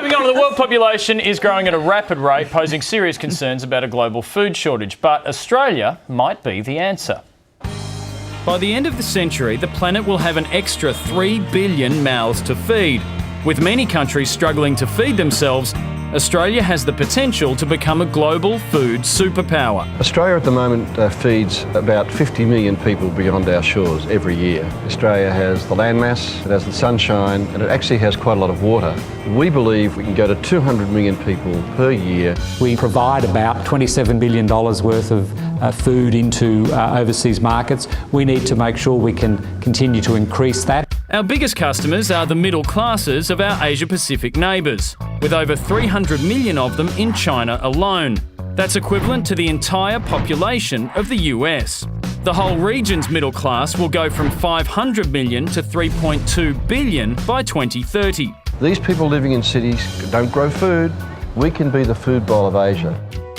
Moving on, the world population is growing at a rapid rate, posing serious concerns about a global food shortage. But Australia might be the answer. By the end of the century, the planet will have an extra 3 billion mouths to feed. With many countries struggling to feed themselves, Australia has the potential to become a global food superpower. Australia at the moment feeds about 50 million people beyond our shores every year. Australia has the landmass, it has the sunshine, and it actually has quite a lot of water. We believe we can go to 200 million people per year. We provide about $27 billion worth of food into overseas markets. We need to make sure we can continue to increase that. Our biggest customers are the middle classes of our Asia-Pacific neighbours, with over 300 million of them in China alone. That's equivalent to the entire population of the US. The whole region's middle class will go from 500 million to 3.2 billion by 2030. These people living in cities don't grow food. We can be the food bowl of Asia.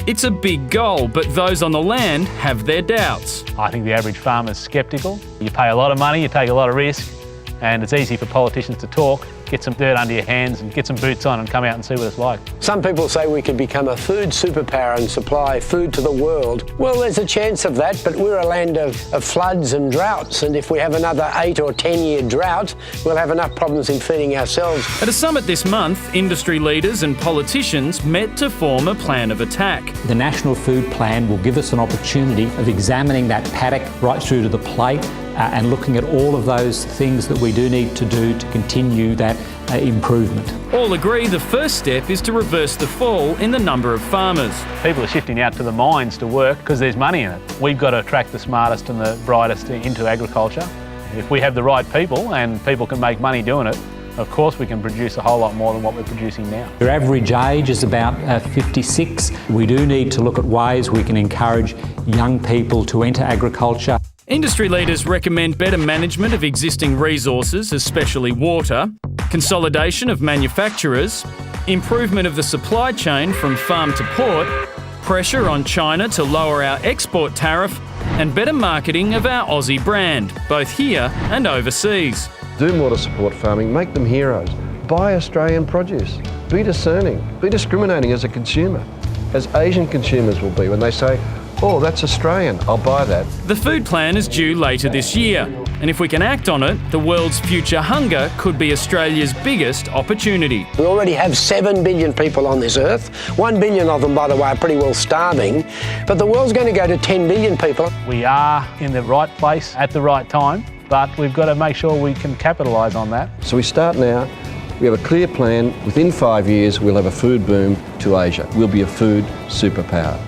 It's a big goal, but those on the land have their doubts. I think the average farmer's sceptical. You pay a lot of money, you take a lot of risk, and it's easy for politicians to talk, get some dirt under your hands and get some boots on and come out and see what it's like. Some people say we could become a food superpower and supply food to the world. Well, there's a chance of that, but we're a land of floods and droughts, and if we have another 8 or 10-year drought, we'll have enough problems in feeding ourselves. At a summit this month, industry leaders and politicians met to form a plan of attack. The National Food Plan will give us an opportunity of examining that paddock right through to the plate and looking at all of those things that we do need to do to continue that improvement. All agree the first step is to reverse the fall in the number of farmers. People are shifting out to the mines to work because there's money in it. We've got to attract the smartest and the brightest into agriculture. If we have the right people and people can make money doing it, of course we can produce a whole lot more than what we're producing now. Your average age is about 56. We do need to look at ways we can encourage young people to enter agriculture. Industry leaders recommend better management of existing resources, especially water, consolidation of manufacturers, improvement of the supply chain from farm to port, pressure on China to lower our export tariff, and better marketing of our Aussie brand, both here and overseas. Do more to support farming, make them heroes. Buy Australian produce. Be discerning, be discriminating as a consumer, as Asian consumers will be when they say, oh, that's Australian, I'll buy that. The food plan is due later this year, and if we can act on it, the world's future hunger could be Australia's biggest opportunity. We already have 7 billion people on this earth. 1 billion of them, by the way, are pretty well starving, but the world's going to go to 10 billion people. We are in the right place at the right time, but we've got to make sure we can capitalise on that. So we start now. We have a clear plan. Within 5 years, we'll have a food boom to Asia. We'll be a food superpower.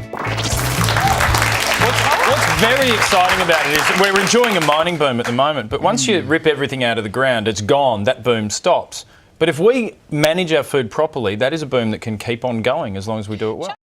What's very exciting about it is we're enjoying a mining boom at the moment, but once you rip everything out of the ground, it's gone, that boom stops. But if we manage our food properly, that is a boom that can keep on going as long as we do it well.